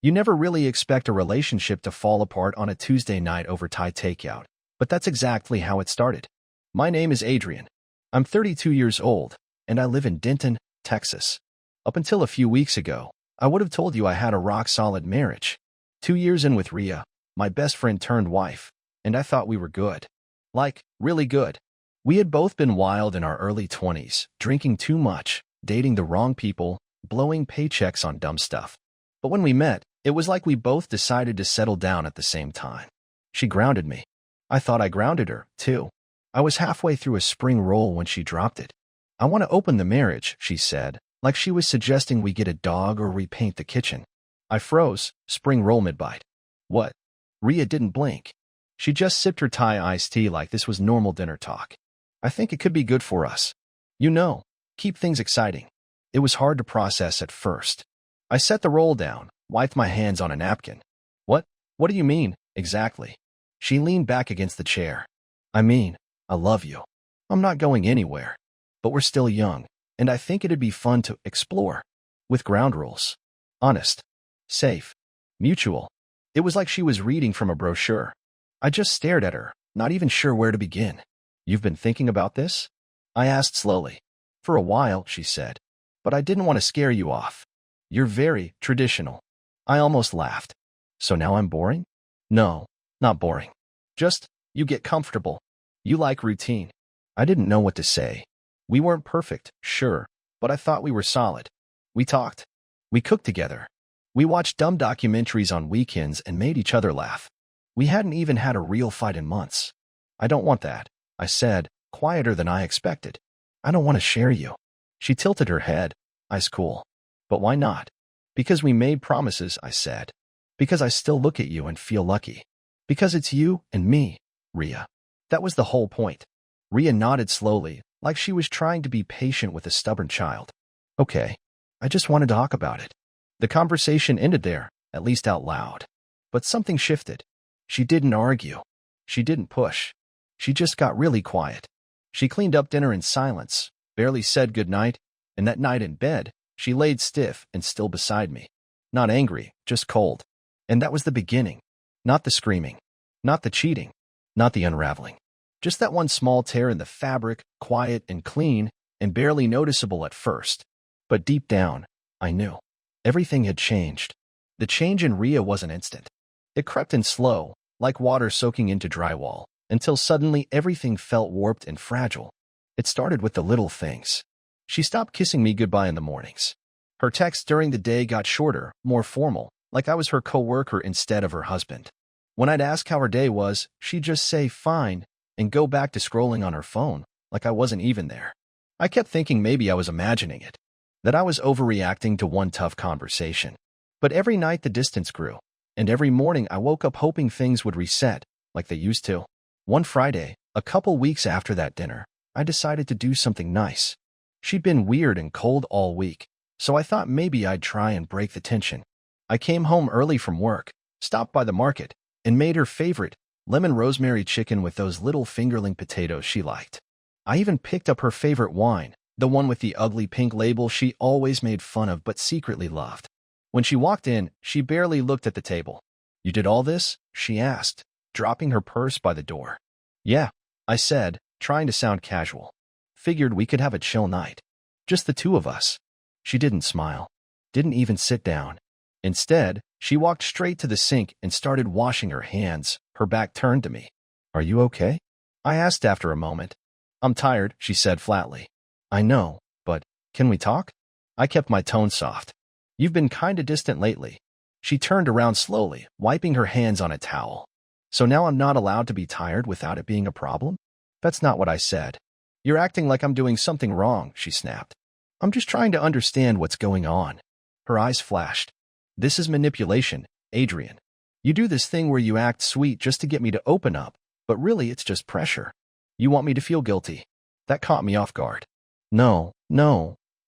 You never really expect a relationship to fall apart on a Tuesday night over Thai takeout, but that's exactly how it started. My name is Adrian. I'm 32 years old, and I live in Denton, Texas. Up until a few weeks ago, I would have told you I had a rock-solid marriage. 2 years in with Ria, my best friend turned wife, and I thought we were good. Like, really good. We had both been wild in our early 20s, drinking too much, dating the wrong people, blowing paychecks on dumb stuff. But when we met, it was like we both decided to settle down at the same time. She grounded me. I thought I grounded her, too. I was halfway through a spring roll when she dropped it. I want to open the marriage, she said, like she was suggesting we get a dog or repaint the kitchen. I froze, spring roll mid-bite. What? Ria didn't blink. She just sipped her Thai iced tea like this was normal dinner talk. I think it could be good for us. You know, keep things exciting. It was hard to process at first. I set the roll down, wiped my hands on a napkin. What? What do you mean, exactly? She leaned back against the chair. I mean, I love you. I'm not going anywhere. But we're still young, and I think it'd be fun to explore. With ground rules. Honest. Safe. Mutual. It was like she was reading from a brochure. I just stared at her, not even sure where to begin. You've been thinking about this? I asked slowly. For a while, she said. But I didn't want to scare you off. You're very traditional. I almost laughed. So now I'm boring? No, not boring. Just, you get comfortable. You like routine. I didn't know what to say. We weren't perfect, sure, but I thought we were solid. We talked. We cooked together. We watched dumb documentaries on weekends and made each other laugh. We hadn't even had a real fight in months. I don't want that, I said, quieter than I expected. I don't want to share you. She tilted her head. Ice cool. But why not? Because we made promises, I said. Because I still look at you and feel lucky. Because it's you and me, Ria. That was the whole point. Ria nodded slowly, like she was trying to be patient with a stubborn child. Okay. I just wanted to talk about it. The conversation ended there, at least out loud. But something shifted. She didn't argue. She didn't push. She just got really quiet. She cleaned up dinner in silence, barely said goodnight, and that night in bed, she laid stiff and still beside me. Not angry, just cold. And that was the beginning. Not the screaming. Not the cheating. Not the unraveling. Just that one small tear in the fabric, quiet and clean, and barely noticeable at first. But deep down, I knew. Everything had changed. The change in Ria wasn't instant. It crept in slow, like water soaking into drywall, until suddenly everything felt warped and fragile. It started with the little things. She stopped kissing me goodbye in the mornings. Her texts during the day got shorter, more formal, like I was her coworker instead of her husband. When I'd ask how her day was, she'd just say, fine, and go back to scrolling on her phone, like I wasn't even there. I kept thinking maybe I was imagining it, that I was overreacting to one tough conversation. But every night the distance grew, and every morning I woke up hoping things would reset, like they used to. One Friday, a couple weeks after that dinner, I decided to do something nice. She'd been weird and cold all week, so I thought maybe I'd try and break the tension. I came home early from work, stopped by the market, and made her favorite, lemon rosemary chicken with those little fingerling potatoes she liked. I even picked up her favorite wine, the one with the ugly pink label she always made fun of but secretly loved. When she walked in, she barely looked at the table. You did all this? She asked, dropping her purse by the door. Yeah, I said, trying to sound casual. Figured we could have a chill night. Just the two of us. She didn't smile. Didn't even sit down. Instead, she walked straight to the sink and started washing her hands, her back turned to me. Are you okay? I asked after a moment. I'm tired, she said flatly. I know, but can we talk? I kept my tone soft. You've been kinda distant lately. She turned around slowly, wiping her hands on a towel. So now I'm not allowed to be tired without it being a problem? That's not what I said. You're acting like I'm doing something wrong, she snapped. I'm just trying to understand what's going on. Her eyes flashed. This is manipulation, Adrian. You do this thing where you act sweet just to get me to open up, but really it's just pressure. You want me to feel guilty. That caught me off guard. No,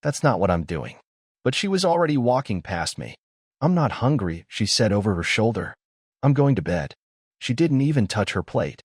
that's not what I'm doing. But she was already walking past me. I'm not hungry, she said over her shoulder. I'm going to bed. She didn't even touch her plate.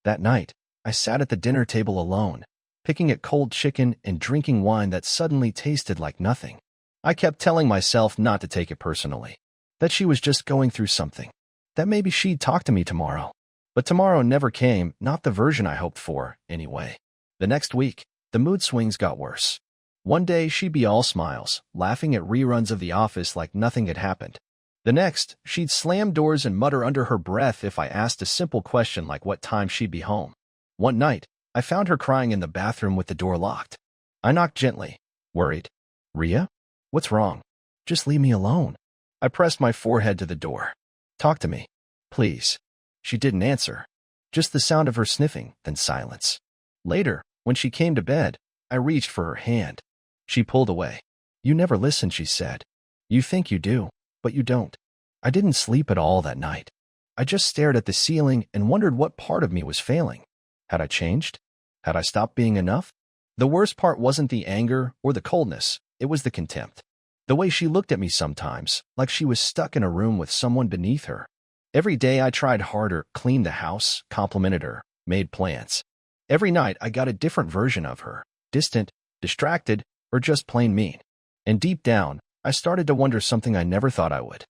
That night, I sat at the dinner table alone, picking at cold chicken and drinking wine that suddenly tasted like nothing. I kept telling myself not to take it personally. that she was just going through something, that maybe she'd talk to me tomorrow. But tomorrow never came, not the version I hoped for, anyway. The next week, the mood swings got worse. One day, she'd be all smiles, laughing at reruns of The Office like nothing had happened. The next, she'd slam doors and mutter under her breath if I asked a simple question like what time she'd be home. One night, I found her crying in the bathroom with the door locked. I knocked gently, worried. "Rhea? What's wrong? Just leave me alone." I pressed my forehead to the door. "Talk to me, please." She didn't answer. Just the sound of her sniffing, then silence. Later, when she came to bed, I reached for her hand. She pulled away. "You never listen," she said. "You think you do, but you don't." I didn't sleep at all that night. I just stared at the ceiling and wondered what part of me was failing. Had I changed? Had I stopped being enough? The worst part wasn't the anger or the coldness, it was the contempt. The way she looked at me sometimes, like she was stuck in a room with someone beneath her. Every day I tried harder, cleaned the house, complimented her, made plans. Every night I got a different version of her, distant, distracted, or just plain mean. And deep down, I started to wonder something I never thought I would.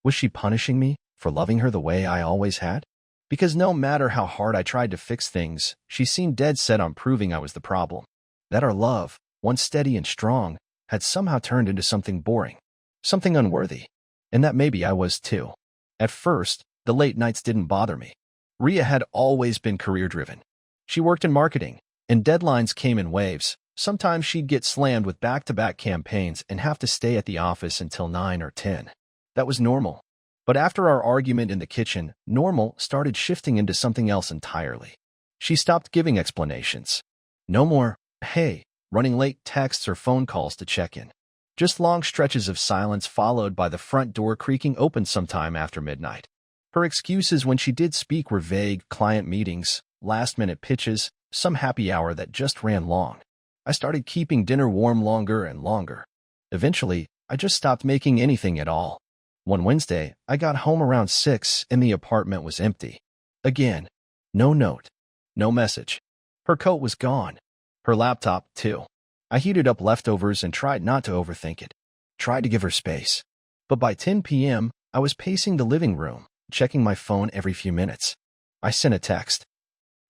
Was she punishing me for loving her the way I always had? Because no matter how hard I tried to fix things, she seemed dead set on proving I was the problem. That our love, once steady and strong, had somehow turned into something boring, something unworthy, and that maybe I was too. At first, the late nights didn't bother me. Rhea had always been career-driven. She worked in marketing, and deadlines came in waves. Sometimes she'd get slammed with back-to-back campaigns and have to stay at the office until 9 or 10. That was normal. But after our argument in the kitchen, normal started shifting into something else entirely. She stopped giving explanations. No more, "Hey," running late texts or phone calls to check in. Just long stretches of silence followed by the front door creaking open sometime after midnight. Her excuses when she did speak were vague: client meetings, last-minute pitches, some happy hour that just ran long. I started keeping dinner warm longer and longer. Eventually, I just stopped making anything at all. One Wednesday, I got home around 6 and the apartment was empty. Again, no note, no message. Her coat was gone. Her laptop, too. I heated up leftovers and tried not to overthink it. Tried to give her space. But by 10 p.m., I was pacing the living room, checking my phone every few minutes. I sent a text.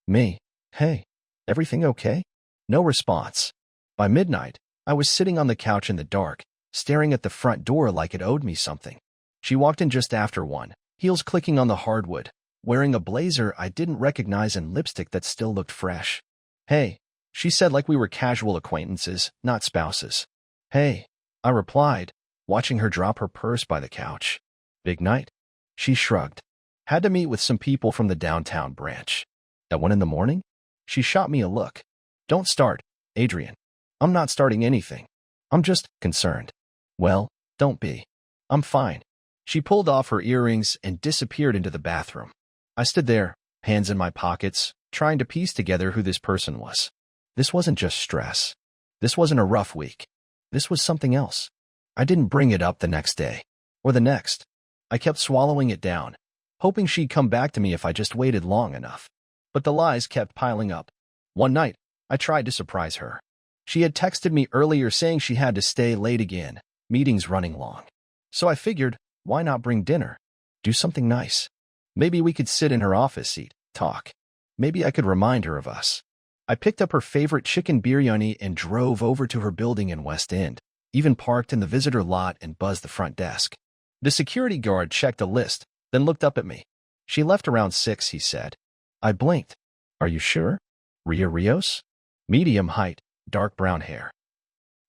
"Me, hey, everything okay?" No response. By midnight, I was sitting on the couch in the dark, staring at the front door like it owed me something. She walked in just after 1, heels clicking on the hardwood, wearing a blazer I didn't recognize and lipstick that still looked fresh. "Hey," she said like we were casual acquaintances, not spouses. "Hey," I replied, watching her drop her purse by the couch. "Big night?" She shrugged. "Had to meet with some people from the downtown branch." "At 1 in the morning?" She shot me a look. "Don't start, Adrian. I'm not starting anything. I'm just concerned." "Well, don't be. I'm fine." She pulled off her earrings and disappeared into the bathroom. I stood there, hands in my pockets, trying to piece together who this person was. This wasn't just stress. This wasn't a rough week. This was something else. I didn't bring it up the next day, or the next. I kept swallowing it down, hoping she'd come back to me if I just waited long enough. But the lies kept piling up. One night, I tried to surprise her. She had texted me earlier saying she had to stay late again, meetings running long. So I figured, why not bring dinner? Do something nice. Maybe we could sit in her office seat, talk. Maybe I could remind her of us. I picked up her favorite chicken biryani and drove over to her building in West End, even parked in the visitor lot and buzzed the front desk. The security guard checked a list, then looked up at me. "She left around 6, he said. I blinked. "Are you sure? Rhea Rios? Medium height, dark brown hair."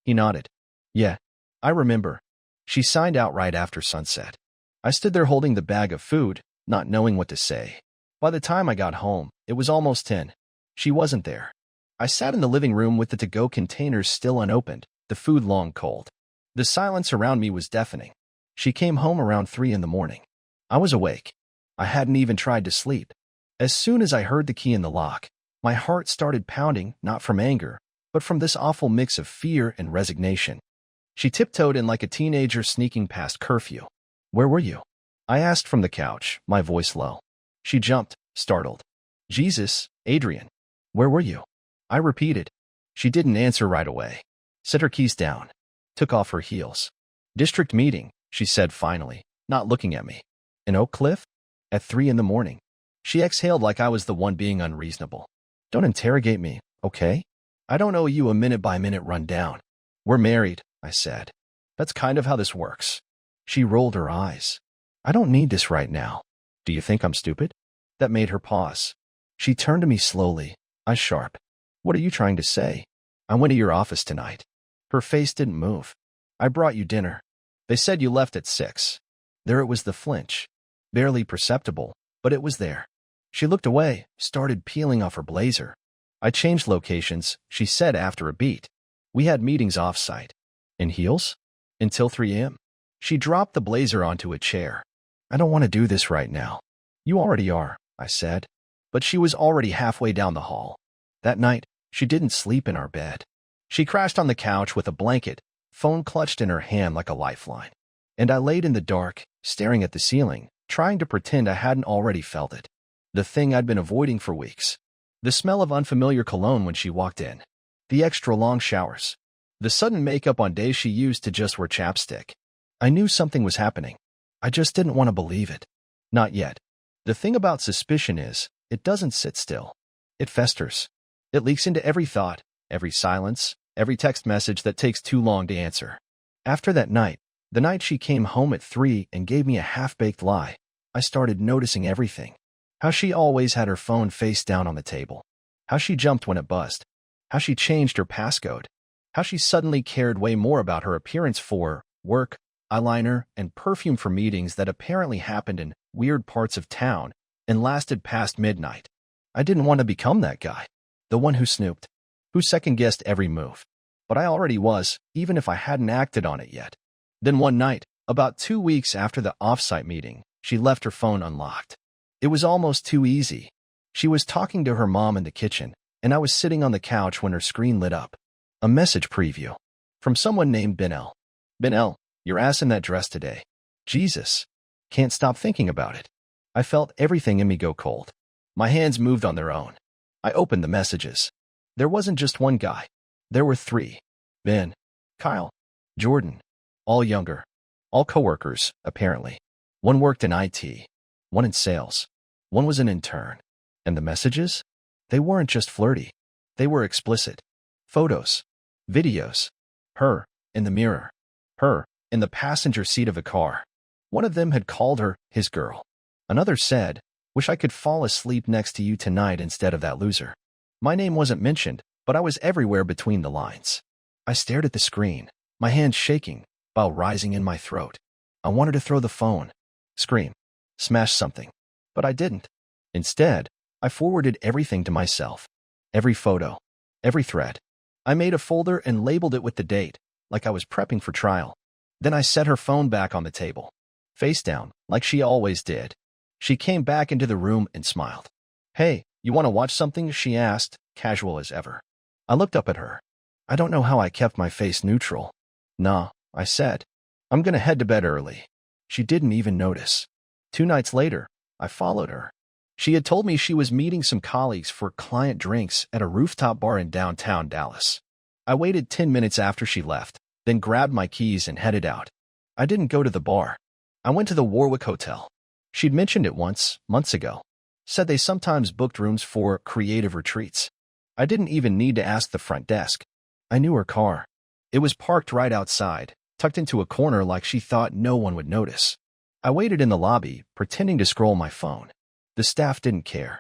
He nodded. "Yeah, I remember. She signed out right after sunset." I stood there holding the bag of food, not knowing what to say. By the time I got home, it was almost 10. She wasn't there. I sat in the living room with the to-go containers still unopened, the food long cold. The silence around me was deafening. She came home around 3 in the morning. I was awake. I hadn't even tried to sleep. As soon as I heard the key in the lock, my heart started pounding, not from anger, but from this awful mix of fear and resignation. She tiptoed in like a teenager sneaking past curfew. "Where were you?" I asked from the couch, my voice low. She jumped, startled. "Jesus, Adrian, where were you?" I repeated. She didn't answer right away. Set her keys down. Took off her heels. "District meeting," she said finally. not looking at me. In Oak Cliff? At 3 in the morning. She exhaled like I was the one being unreasonable. Don't interrogate me, okay? I don't owe you a minute-by-minute rundown. We're married, I said. That's kind of how this works. She rolled her eyes. I don't need this right now. Do you think I'm stupid? That made her pause. She turned to me slowly, eyes sharp. What are you trying to say? I went to your office tonight. Her face didn't move. I brought you dinner. They said you left at 6. There it was, the flinch. Barely perceptible, but it was there. She looked away, started peeling off her blazer. I changed locations, she said after a beat. We had meetings off-site. In heels? Until 3 a.m. She dropped the blazer onto a chair. I don't want to do this right now. You already are, I said. But she was already halfway down the hall. That night, she didn't sleep in our bed. She crashed on the couch with a blanket, phone clutched in her hand like a lifeline. And I laid in the dark, staring at the ceiling, trying to pretend I hadn't already felt it. The thing I'd been avoiding for weeks. The smell of unfamiliar cologne when she walked in. The extra long showers. The sudden makeup on days she used to just wear chapstick. I knew something was happening. I just didn't want to believe it. Not yet. The thing about suspicion is, it doesn't sit still. It festers. It leaks into every thought, every silence, every text message that takes too long to answer. After that night, the night she came home at 3 and gave me a half-baked lie, I started noticing everything. How she always had her phone face down on the table. How she jumped when it buzzed. How she changed her passcode. How she suddenly cared way more about her appearance for work, eyeliner, and perfume for meetings that apparently happened in weird parts of town and lasted past midnight. I didn't want to become that guy. The one who snooped. Who second-guessed every move. But I already was, even if I hadn't acted on it yet. Then one night, about 2 weeks after the off-site meeting, she left her phone unlocked. It was almost too easy. She was talking to her mom in the kitchen, and I was sitting on the couch when her screen lit up. A message preview. From someone named Benel. Benel, your ass in that dress today. Jesus. Can't stop thinking about it. I felt everything in me go cold. My hands moved on their own. I opened the messages. There wasn't just one guy. There were 3. Ben, Kyle, Jordan. All younger. All coworkers, apparently. One worked in IT. One in sales. One was an intern. And the messages? They weren't just flirty. They were explicit. Photos. Videos. Her, in the mirror. Her, in the passenger seat of a car. One of them had called her his girl. Another said, wish I could fall asleep next to you tonight instead of that loser. My name wasn't mentioned, but I was everywhere between the lines. I stared at the screen, my hands shaking, bile rising in my throat. I wanted to throw the phone, scream, smash something. But I didn't. Instead, I forwarded everything to myself. Every photo. Every thread. I made a folder and labeled it with the date, like I was prepping for trial. Then I set her phone back on the table. Face down, like she always did. She came back into the room and smiled. Hey, you want to watch something? She asked, casual as ever. I looked up at her. I don't know how I kept my face neutral. Nah, I said. I'm gonna head to bed early. She didn't even notice. 2 nights later, I followed her. She had told me she was meeting some colleagues for client drinks at a rooftop bar in downtown Dallas. I waited 10 minutes after she left, then grabbed my keys and headed out. I didn't go to the bar. I went to the Warwick Hotel. She'd mentioned it once, months ago. Said they sometimes booked rooms for creative retreats. I didn't even need to ask the front desk. I knew her car. It was parked right outside, tucked into a corner like she thought no one would notice. I waited in the lobby, pretending to scroll my phone. The staff didn't care.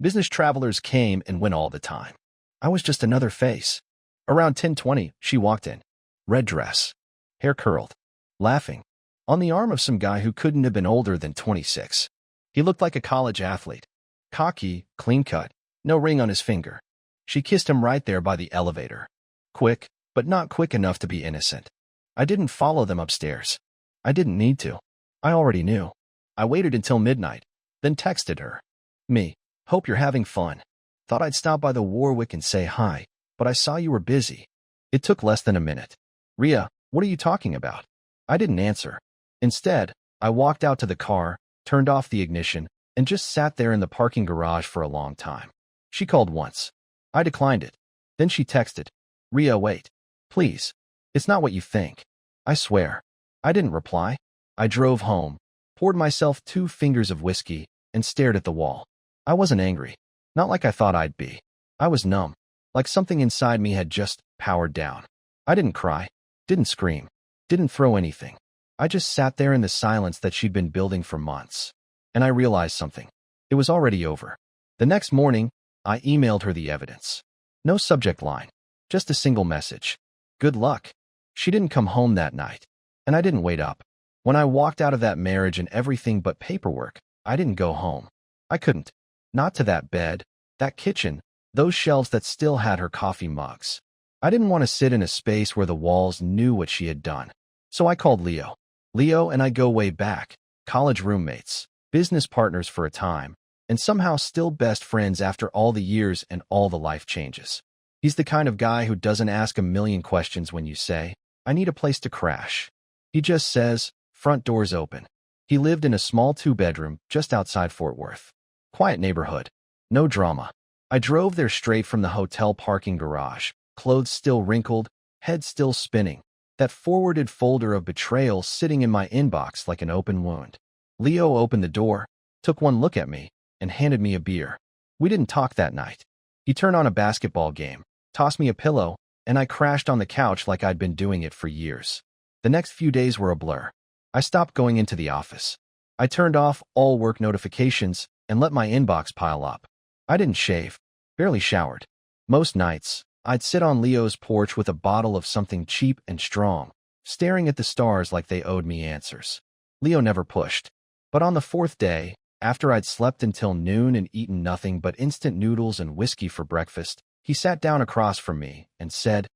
Business travelers came and went all the time. I was just another face. Around 10:20, she walked in. Red dress. Hair curled. Laughing. On the arm of some guy who couldn't have been older than 26. He looked like a college athlete. Cocky, clean-cut, no ring on his finger. She kissed him right there by the elevator. Quick, but not quick enough to be innocent. I didn't follow them upstairs. I didn't need to. I already knew. I waited until midnight, then texted her. Me, hope you're having fun. Thought I'd stop by the Warwick and say hi, but I saw you were busy. It took less than a minute. Ria, what are you talking about? I didn't answer. Instead, I walked out to the car, turned off the ignition, and just sat there in the parking garage for a long time. She called once. I declined it. Then she texted. Ria, wait. Please. It's not what you think. I swear. I didn't reply. I drove home, poured myself 2 fingers of whiskey, and stared at the wall. I wasn't angry. Not like I thought I'd be. I was numb, like something inside me had just powered down. I didn't cry, didn't scream, didn't throw anything. I just sat there in the silence that she'd been building for months. And I realized something. It was already over. The next morning, I emailed her the evidence. No subject line, just a single message. Good luck. She didn't come home that night, and I didn't wait up. When I walked out of that marriage and everything but paperwork, I didn't go home. I couldn't. Not to that bed, that kitchen, those shelves that still had her coffee mugs. I didn't want to sit in a space where the walls knew what she had done. So I called Leo. Leo and I go way back, college roommates, business partners for a time, and somehow still best friends after all the years and all the life changes. He's the kind of guy who doesn't ask a million questions when you say, "I need a place to crash." He just says, "Front doors open." He lived in a small 2-bedroom just outside Fort Worth. Quiet neighborhood. No drama. I drove there straight from the hotel parking garage, clothes still wrinkled, head still spinning, that forwarded folder of betrayal sitting in my inbox like an open wound. Leo opened the door, took one look at me, and handed me a beer. We didn't talk that night. He turned on a basketball game, tossed me a pillow, and I crashed on the couch like I'd been doing it for years. The next few days were a blur. I stopped going into the office. I turned off all work notifications and let my inbox pile up. I didn't shave, barely showered. Most nights, I'd sit on Leo's porch with a bottle of something cheap and strong, staring at the stars like they owed me answers. Leo never pushed. But on the 4th day, after I'd slept until noon and eaten nothing but instant noodles and whiskey for breakfast, he sat down across from me and said,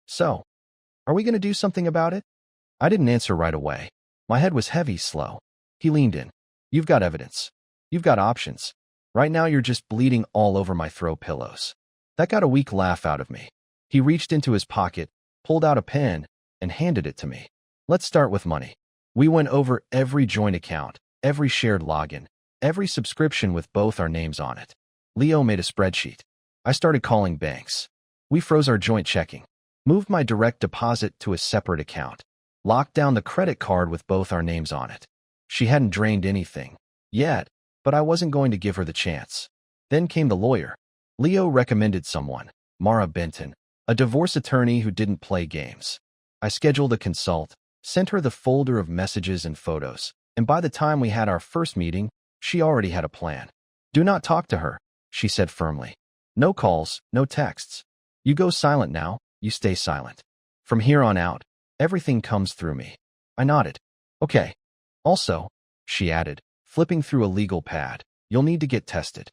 "So, are we going to do something about it?" I didn't answer right away. My head was heavy, slow. He leaned in. "You've got evidence. You've got options. Right now you're just bleeding all over my throw pillows." That got a weak laugh out of me. He reached into his pocket, pulled out a pen, and handed it to me. "Let's start with money." We went over every joint account, every shared login, every subscription with both our names on it. Leo made a spreadsheet. I started calling banks. We froze our joint checking, moved my direct deposit to a separate account, locked down the credit card with both our names on it. She hadn't drained anything yet, but I wasn't going to give her the chance. Then came the lawyer. Leo recommended someone, Mara Benton, a divorce attorney who didn't play games. I scheduled a consult, sent her the folder of messages and photos, and by the time we had our first meeting, she already had a plan. "Do not talk to her," she said firmly. "No calls, no texts. You go silent now, you stay silent. From here on out, everything comes through me." I nodded. "Okay. Also," she added, flipping through a legal pad, "you'll need to get tested."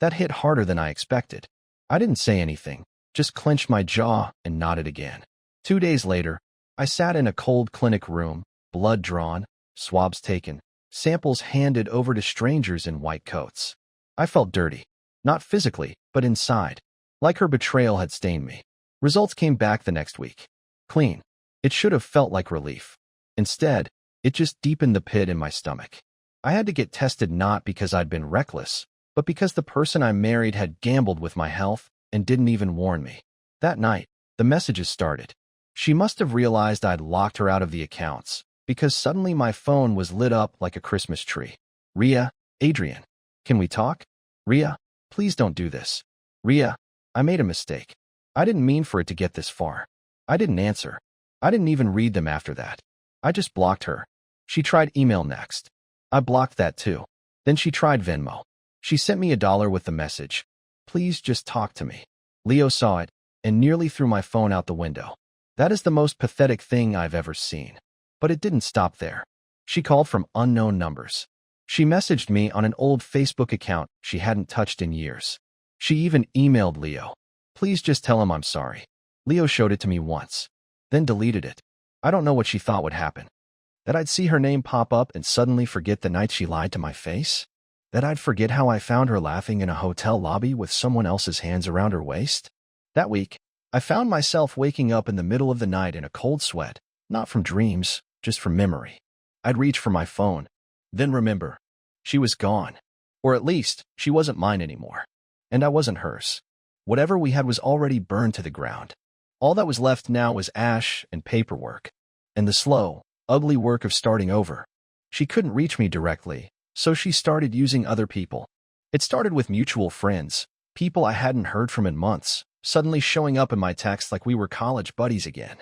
That hit harder than I expected. I didn't say anything, just clenched my jaw and nodded again. 2 days later, I sat in a cold clinic room, blood drawn, swabs taken, samples handed over to strangers in white coats. I felt dirty, not physically, but inside, like her betrayal had stained me. Results came back the next week. Clean. It should have felt like relief. Instead, it just deepened the pit in my stomach. I had to get tested not because I'd been reckless, but because the person I married had gambled with my health and didn't even warn me. That night, the messages started. She must have realized I'd locked her out of the accounts, because suddenly my phone was lit up like a Christmas tree. "Ria, Adrian, can we talk? Ria, please don't do this. Ria, I made a mistake. I didn't mean for it to get this far." I didn't answer. I didn't even read them after that. I just blocked her. She tried email next. I blocked that too. Then she tried Venmo. She sent me $1 with the message, "Please just talk to me." Leo saw it and nearly threw my phone out the window. That is the most pathetic thing I've ever seen. But it didn't stop there. She called from unknown numbers. She messaged me on an old Facebook account she hadn't touched in years. She even emailed Leo. "Please just tell him I'm sorry." Leo showed it to me once, then deleted it. I don't know what she thought would happen. That I'd see her name pop up and suddenly forget the night she lied to my face? That I'd forget how I found her laughing in a hotel lobby with someone else's hands around her waist? That week, I found myself waking up in the middle of the night in a cold sweat, not from dreams, just from memory. I'd reach for my phone, then remember. She was gone. Or at least, she wasn't mine anymore. And I wasn't hers. Whatever we had was already burned to the ground. All that was left now was ash and paperwork, and the slow, ugly work of starting over. She couldn't reach me directly, so she started using other people. It started with mutual friends, people I hadn't heard from in months, suddenly showing up in my texts like we were college buddies again.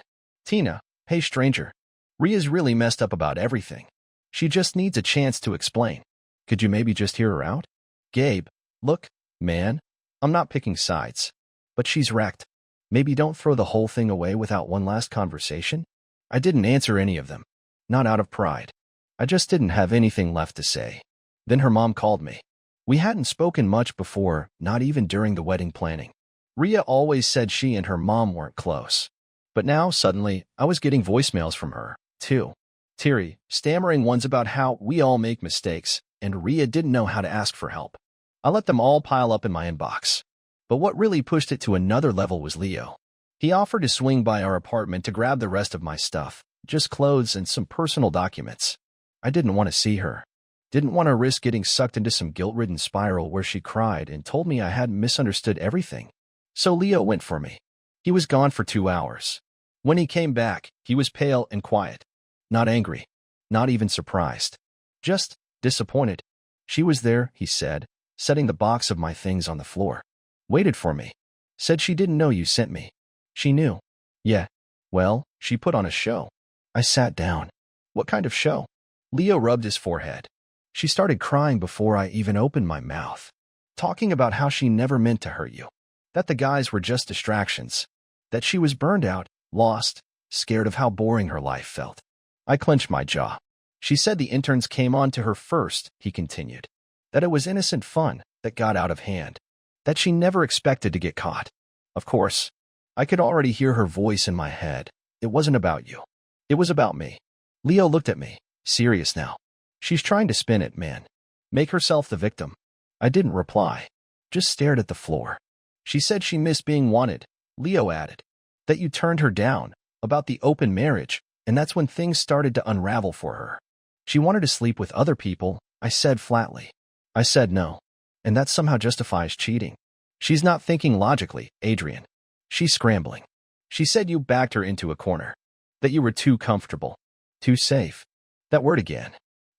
Tina, hey stranger. Ria's really messed up about everything. She just needs a chance to explain. Could you maybe just hear her out? Gabe, look, man, I'm not picking sides. But she's wrecked. Maybe don't throw the whole thing away without one last conversation? I didn't answer any of them. Not out of pride. I just didn't have anything left to say. Then her mom called me. We hadn't spoken much before, not even during the wedding planning. Ria always said she and her mom weren't close. But now, suddenly, I was getting voicemails from her, too. Teary, stammering ones about how we all make mistakes, and Ria didn't know how to ask for help. I let them all pile up in my inbox. But what really pushed it to another level was Leo. He offered to swing by our apartment to grab the rest of my stuff, just clothes and some personal documents. I didn't want to see her. Didn't want to risk getting sucked into some guilt-ridden spiral where she cried and told me I had misunderstood everything. So Leo went for me. He was gone for 2 hours. When he came back, he was pale and quiet. Not angry. Not even surprised. Just disappointed. She was there, he said, setting the box of my things on the floor. Waited for me. Said she didn't know you sent me. She knew. Yeah. Well, she put on a show. I sat down. What kind of show? Leo rubbed his forehead. She started crying before I even opened my mouth. Talking about how she never meant to hurt you. That the guys were just distractions. That she was burned out, lost, scared of how boring her life felt. I clenched my jaw. She said the interns came on to her first, he continued. That it was innocent fun that got out of hand. That she never expected to get caught. Of course, I could already hear her voice in my head. It wasn't about you. It was about me. Leo looked at me, serious now. She's trying to spin it, man. Make herself the victim. I didn't reply. Just stared at the floor. She said she missed being wanted. Leo added. That you turned her down, about the open marriage, and that's when things started to unravel for her. She wanted to sleep with other people, I said flatly. I said no. And that somehow justifies cheating. She's not thinking logically, Adrian. She's scrambling. She said you backed her into a corner. That you were too comfortable. Too safe. That word again.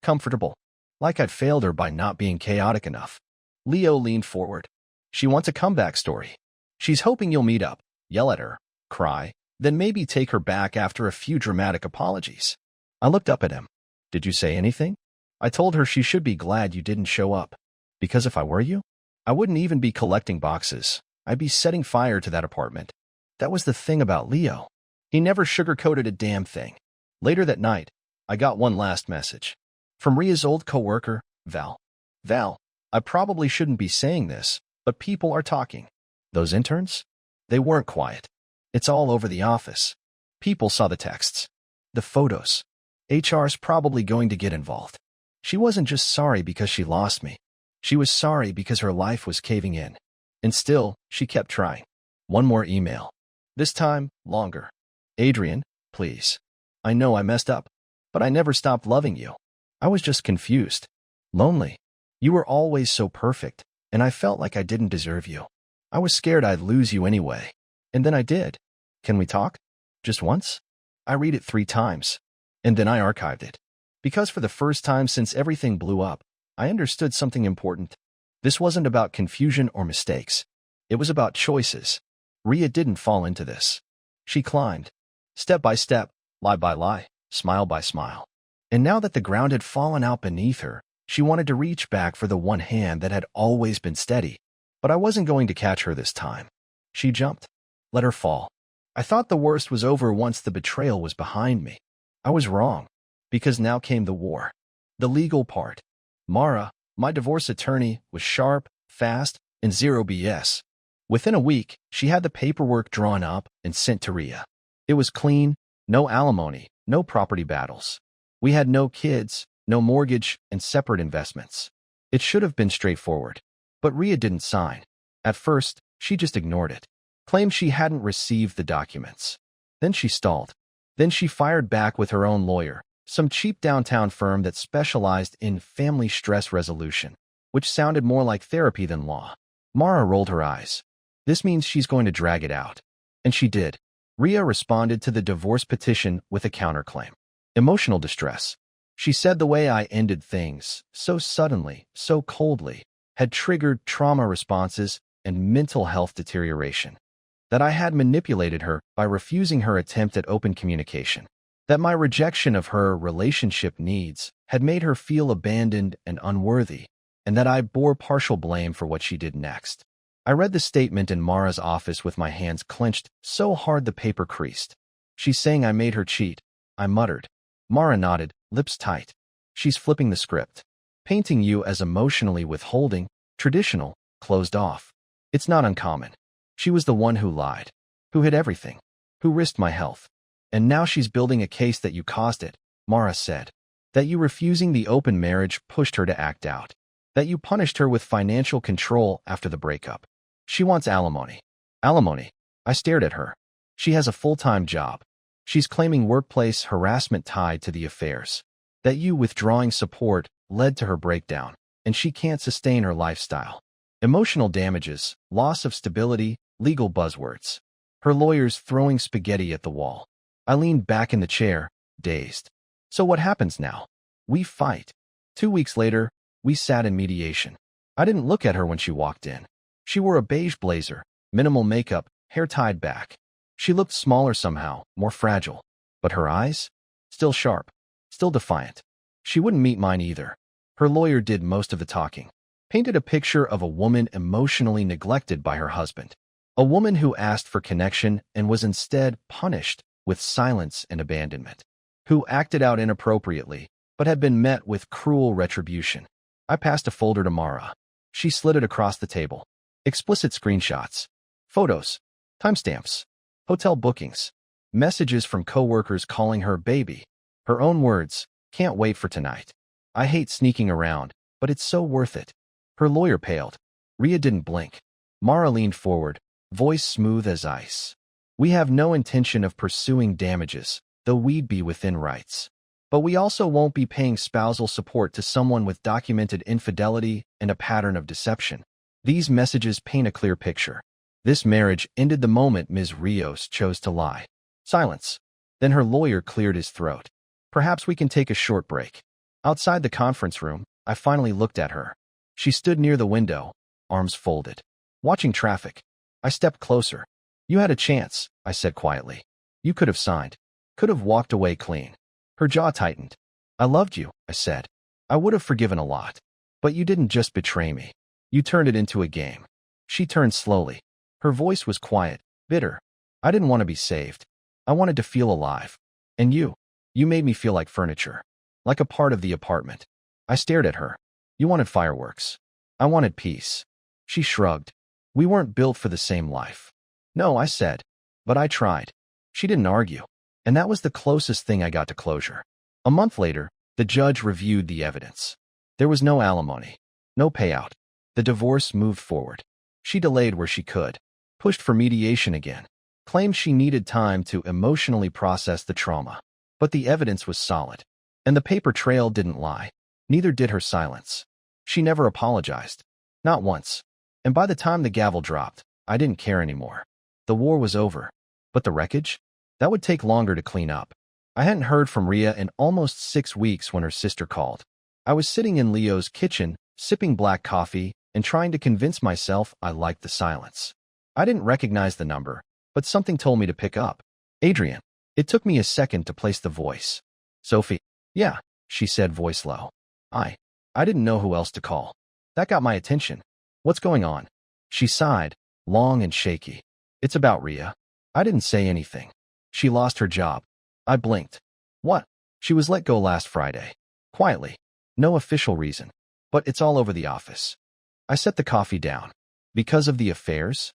Comfortable. Like I'd failed her by not being chaotic enough. Leo leaned forward. She wants a comeback story. She's hoping you'll meet up, yell at her, cry, then maybe take her back after a few dramatic apologies. I looked up at him. Did you say anything? I told her she should be glad you didn't show up. Because if I were you, I wouldn't even be collecting boxes. I'd be setting fire to that apartment. That was the thing about Leo. He never sugarcoated a damn thing. Later that night, I got one last message. From Ria's old coworker, Val. Val, I probably shouldn't be saying this, but people are talking. Those interns? They weren't quiet. It's all over the office. People saw the texts. The photos. HR's probably going to get involved. She wasn't just sorry because she lost me. She was sorry because her life was caving in. And still, she kept trying. One more email. This time, longer. Adrian, please. I know I messed up, but I never stopped loving you. I was just confused. Lonely. You were always so perfect, and I felt like I didn't deserve you. I was scared I'd lose you anyway. And then I did. Can we talk? Just once? I read it 3 times. And then I archived it. Because for the first time since everything blew up, I understood something important. This wasn't about confusion or mistakes. It was about choices. Ria didn't fall into this. She climbed. Step by step, lie by lie, smile by smile. And now that the ground had fallen out beneath her, she wanted to reach back for the one hand that had always been steady. But I wasn't going to catch her this time. She jumped. Let her fall. I thought the worst was over once the betrayal was behind me. I was wrong. Because now came the war. The legal part. Mara, my divorce attorney, was sharp, fast, and zero BS. Within a week, she had the paperwork drawn up and sent to Ria. It was clean, no alimony, no property battles. We had no kids, no mortgage, and separate investments. It should have been straightforward. But Ria didn't sign. At first, she just ignored it. Claimed she hadn't received the documents. Then she stalled. Then she fired back with her own lawyer, some cheap downtown firm that specialized in family stress resolution, which sounded more like therapy than law. Mara rolled her eyes. This means she's going to drag it out. And she did. Ria responded to the divorce petition with a counterclaim. Emotional distress. She said the way I ended things, so suddenly, so coldly, had triggered trauma responses and mental health deterioration. That I had manipulated her by refusing her attempt at open communication. That my rejection of her relationship needs had made her feel abandoned and unworthy, and that I bore partial blame for what she did next. I read the statement in Mara's office with my hands clenched so hard the paper creased. She's saying I made her cheat, I muttered. Mara nodded, lips tight. She's flipping the script. Painting you as emotionally withholding, traditional, closed off. It's not uncommon. She was the one who lied, who hid everything, who risked my health. And now she's building a case that you caused it, Mara said. That you refusing the open marriage pushed her to act out. That you punished her with financial control after the breakup. She wants alimony. Alimony. I stared at her. She has a full-time job. She's claiming workplace harassment tied to the affairs. That you withdrawing support led to her breakdown, and she can't sustain her lifestyle. Emotional damages, loss of stability, legal buzzwords. Her lawyers throwing spaghetti at the wall. I leaned back in the chair, dazed. So what happens now? We fight. 2 weeks later, we sat in mediation. I didn't look at her when she walked in. She wore a beige blazer, minimal makeup, hair tied back. She looked smaller somehow, more fragile. But her eyes? Still sharp, still defiant. She wouldn't meet mine either. Her lawyer did most of the talking. Painted a picture of a woman emotionally neglected by her husband. A woman who asked for connection and was instead punished with silence and abandonment. Who acted out inappropriately, but had been met with cruel retribution. I passed a folder to Mara. She slid it across the table. Explicit screenshots. Photos. Timestamps. Hotel bookings. Messages from coworkers calling her baby. Her own words, can't wait for tonight. I hate sneaking around, but it's so worth it. Her lawyer paled. Rhea didn't blink. Mara leaned forward, voice smooth as ice. We have no intention of pursuing damages, though we'd be within rights. But we also won't be paying spousal support to someone with documented infidelity and a pattern of deception. These messages paint a clear picture. This marriage ended the moment Ms. Rios chose to lie. Silence. Then her lawyer cleared his throat. Perhaps we can take a short break. Outside the conference room, I finally looked at her. She stood near the window, arms folded, watching traffic. I stepped closer. You had a chance, I said quietly. You could have signed. Could have walked away clean. Her jaw tightened. I loved you, I said. I would have forgiven a lot. But you didn't just betray me. You turned it into a game. She turned slowly. Her voice was quiet, bitter. I didn't want to be saved. I wanted to feel alive. And you made me feel like furniture. Like a part of the apartment. I stared at her. You wanted fireworks. I wanted peace. She shrugged. We weren't built for the same life. No, I said. But I tried. She didn't argue. And that was the closest thing I got to closure. A month later, the judge reviewed the evidence. There was no alimony. No payout. The divorce moved forward. She delayed where she could. Pushed for mediation again. Claimed she needed time to emotionally process the trauma. But the evidence was solid. And the paper trail didn't lie. Neither did her silence. She never apologized. Not once. And by the time the gavel dropped, I didn't care anymore. The war was over. But the wreckage? That would take longer to clean up. I hadn't heard from Rhea in almost 6 weeks when her sister called. I was sitting in Leo's kitchen, sipping black coffee, and trying to convince myself I liked the silence. I didn't recognize the number, but something told me to pick up. Adrian. It took me a second to place the voice. Sophie. Yeah, she said, voice low. I didn't know who else to call. That got my attention. What's going on? She sighed, long and shaky. It's about Rhea. I didn't say anything. She lost her job. I blinked. What? She was let go last Friday. Quietly. No official reason. But it's all over the office. I set the coffee down. Because of the affairs?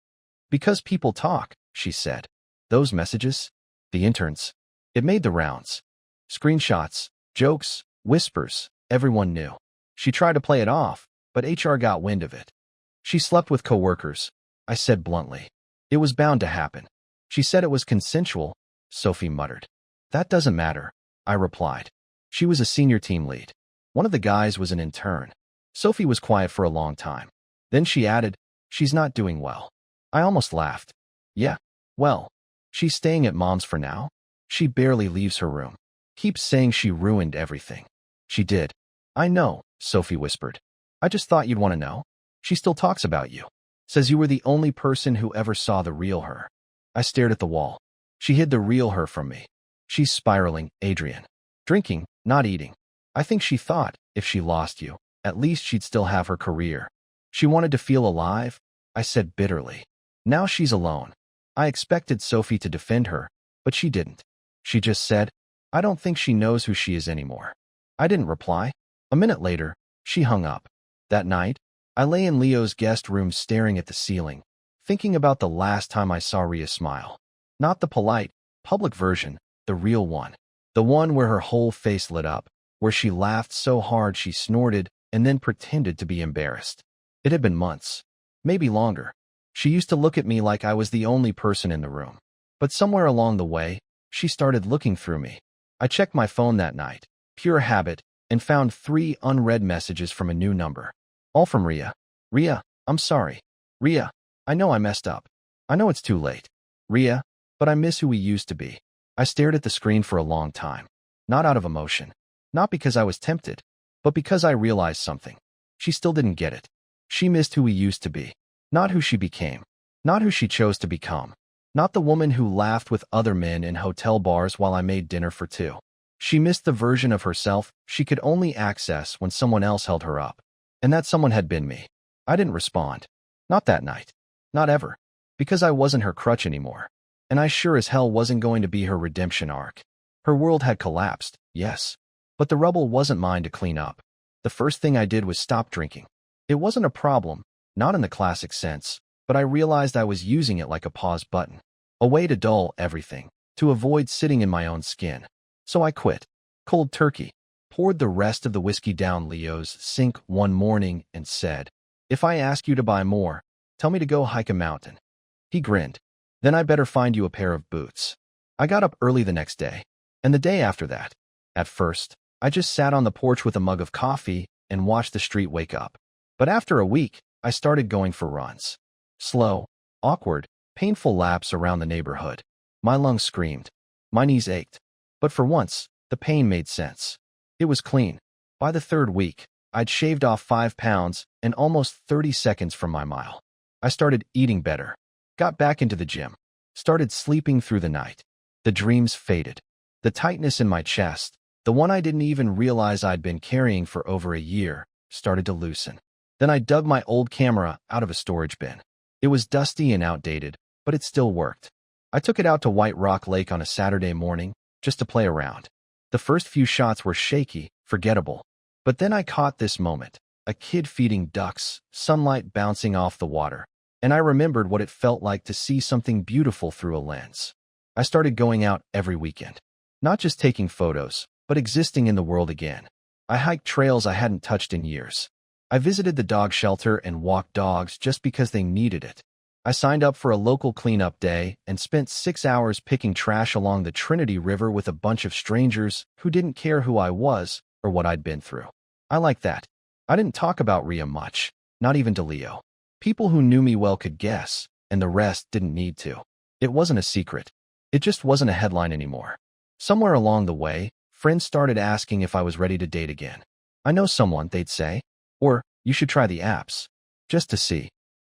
Because people talk, she said. Those messages? The interns. It made the rounds. Screenshots, jokes, whispers, everyone knew. She tried to play it off, but HR got wind of it. She slept with coworkers, I said bluntly. It was bound to happen. She said it was consensual, Sophie muttered. That doesn't matter, I replied. She was a senior team lead. One of the guys was an intern. Sophie was quiet for a long time. Then she added, she's not doing well. I almost laughed. Yeah, well, she's staying at mom's for now. She barely leaves her room. Keeps saying she ruined everything. She did. I know, Sophie whispered. I just thought you'd want to know. She still talks about you. Says you were the only person who ever saw the real her. I stared at the wall. She hid the real her from me. She's spiraling, Adrian. Drinking, not eating. I think she thought, if she lost you, at least she'd still have her career. She wanted to feel alive, I said bitterly. Now she's alone. I expected Sophie to defend her, but she didn't. She just said, I don't think she knows who she is anymore. I didn't reply. A minute later, she hung up. That night, I lay in Leo's guest room staring at the ceiling, thinking about the last time I saw Rhea smile. Not the polite, public version, the real one. The one where her whole face lit up, where she laughed so hard she snorted and then pretended to be embarrassed. It had been months, maybe longer. She used to look at me like I was the only person in the room. But somewhere along the way, she started looking through me. I checked my phone that night, pure habit, and found 3 unread messages from a new number. All from Rhea. Rhea, I'm sorry. Rhea, I know I messed up. I know it's too late. Rhea, but I miss who we used to be. I stared at the screen for a long time. Not out of emotion. Not because I was tempted, but because I realized something. She still didn't get it. She missed who we used to be. Not who she became. Not who she chose to become. Not the woman who laughed with other men in hotel bars while I made dinner for 2. She missed the version of herself she could only access when someone else held her up. And that someone had been me. I didn't respond. Not that night. Not ever. Because I wasn't her crutch anymore. And I sure as hell wasn't going to be her redemption arc. Her world had collapsed, yes. But the rubble wasn't mine to clean up. The first thing I did was stop drinking. It wasn't a problem, not in the classic sense, but I realized I was using it like a pause button. A way to dull everything, to avoid sitting in my own skin. So I quit. Cold turkey. Poured the rest of the whiskey down Leo's sink one morning and said, if I ask you to buy more, tell me to go hike a mountain. He grinned. Then I better find you a pair of boots. I got up early the next day, and the day after that. At first, I just sat on the porch with a mug of coffee and watched the street wake up. But after a week, I started going for runs. Slow, awkward, painful laps around the neighborhood. My lungs screamed. My knees ached. But for once, the pain made sense. It was clean. By the 3rd week, I'd shaved off 5 pounds and almost 30 seconds from my mile. I started eating better. Got back into the gym. Started sleeping through the night. The dreams faded. The tightness in my chest, the one I didn't even realize I'd been carrying for over a year, started to loosen. Then I dug my old camera out of a storage bin. It was dusty and outdated, but it still worked. I took it out to White Rock Lake on a Saturday morning, just to play around. The first few shots were shaky, forgettable. But then I caught this moment, a kid feeding ducks, sunlight bouncing off the water. And I remembered what it felt like to see something beautiful through a lens. I started going out every weekend. Not just taking photos, but existing in the world again. I hiked trails I hadn't touched in years. I visited the dog shelter and walked dogs just because they needed it. I signed up for a local cleanup day and spent 6 hours picking trash along the Trinity River with a bunch of strangers who didn't care who I was or what I'd been through. I liked that. I didn't talk about Rhea much, not even to Leo. People who knew me well could guess, and the rest didn't need to. It wasn't a secret. It just wasn't a headline anymore. Somewhere along the way, friends started asking if I was ready to date again. I know someone, they'd say. Or, you should try the apps. Just to see.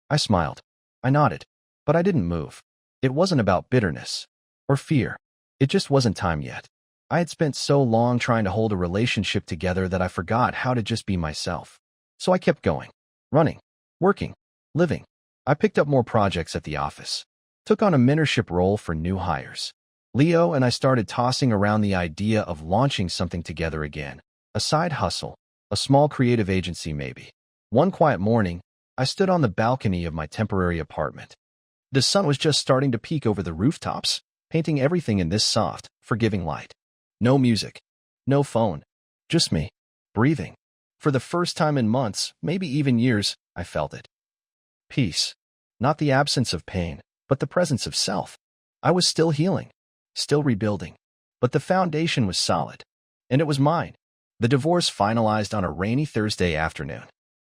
I smiled. I nodded. But I didn't move. It wasn't about bitterness. Or fear. It just wasn't time yet. I had spent so long trying to hold a relationship together that I forgot how to just be myself. So I kept going. Running. Working. Living. I picked up more projects at the office. Took on a mentorship role for new hires. Leo and I started tossing around the idea of launching something together again. A side hustle. A small creative agency maybe. One quiet morning, I stood on the balcony of my temporary apartment. The sun was just starting to peek over the rooftops, painting everything in this soft, forgiving light. No music. No phone. Just me. Breathing. For the first time in months, maybe even years, I felt it. Peace. Not the absence of pain, but the presence of self. I was still healing. Still rebuilding. But the foundation was solid. And it was mine. The divorce finalized on a rainy Thursday afternoon.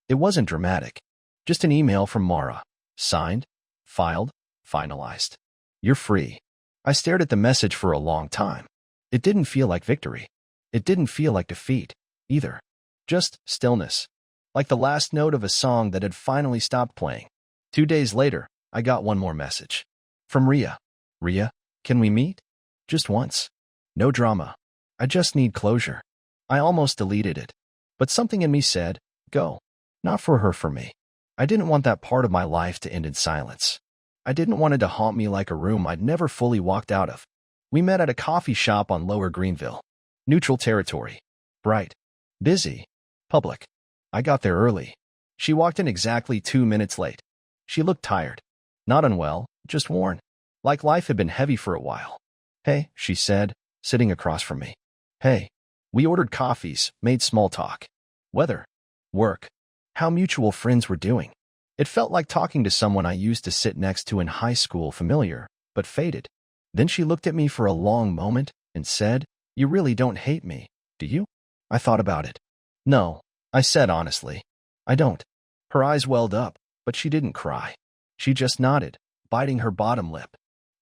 It wasn't dramatic. Just an email from Mara. Signed, filed, finalized. You're free. I stared at the message for a long time. It didn't feel like victory. It didn't feel like defeat. either. Just stillness. Like the last note of a song that had finally stopped playing. 2 days later, I got one more message. From Ria. Ria, can we meet? Just once. No drama. I just need closure. I almost deleted it. But something in me said, go. Not for her, for me. I didn't want that part of my life to end in silence. I didn't want it to haunt me like a room I'd never fully walked out of. We met at a coffee shop on Lower Greenville. Neutral territory. Bright. Busy. Public. I got there early. She walked in exactly 2 minutes late. She looked tired. Not unwell, just worn. Like life had been heavy for a while. Hey, she said, sitting across from me. Hey. We ordered coffees, made small talk. Weather. Work. How mutual friends were doing. It felt like talking to someone I used to sit next to in high school, familiar, but faded. Then she looked at me for a long moment and said, you really don't hate me, do you? I thought about it. No, I said honestly. I don't. Her eyes welled up, but she didn't cry. She just nodded, biting her bottom lip.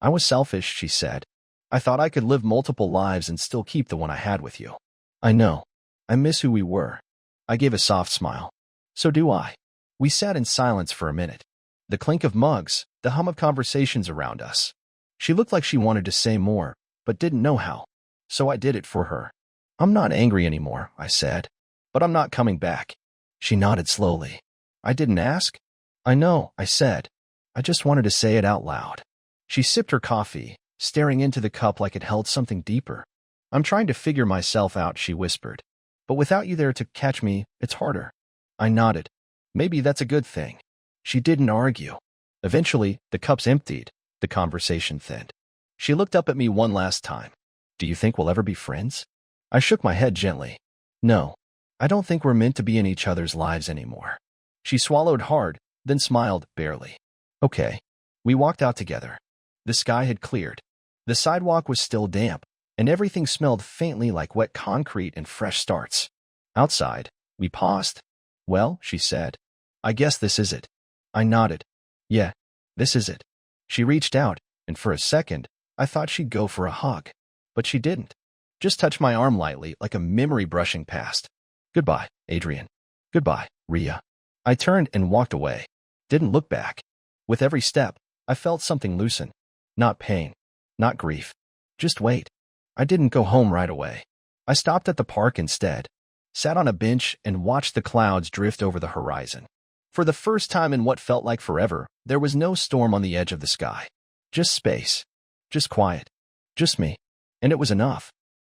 I was selfish, she said. I thought I could live multiple lives and still keep the one I had with you. I know. I miss who we were. I gave a soft smile. So do I. We sat in silence for a minute. The clink of mugs, the hum of conversations around us. She looked like she wanted to say more, but didn't know how. So I did it for her. I'm not angry anymore, I said. But I'm not coming back. She nodded slowly. I didn't ask? I know, I said. I just wanted to say it out loud. She sipped her coffee, staring into the cup like it held something deeper. I'm trying to figure myself out, she whispered. But without you there to catch me, it's harder. I nodded. Maybe that's a good thing. She didn't argue. Eventually, the cups emptied. The conversation thinned. She looked up at me one last time. Do you think we'll ever be friends? I shook my head gently. No. I don't think we're meant to be in each other's lives anymore. She swallowed hard, then smiled, barely. Okay. We walked out together. The sky had cleared. The sidewalk was still damp, and everything smelled faintly like wet concrete and fresh starts. Outside, we paused. Well, she said. I guess this is it. I nodded. Yeah, this is it. She reached out, and for a second, I thought she'd go for a hug. But she didn't. Just touched my arm lightly, like a memory brushing past. Goodbye, Adrian. Goodbye, Ria. I turned and walked away. Didn't look back. With every step, I felt something loosen. Not pain. Not grief. Just wait. I didn't go home right away. I stopped at the park instead. Sat on a bench and watched the clouds drift over the horizon. For the first time in what felt like forever, there was no storm on the edge of the sky. Just space. Just quiet. Just me. And it was enough.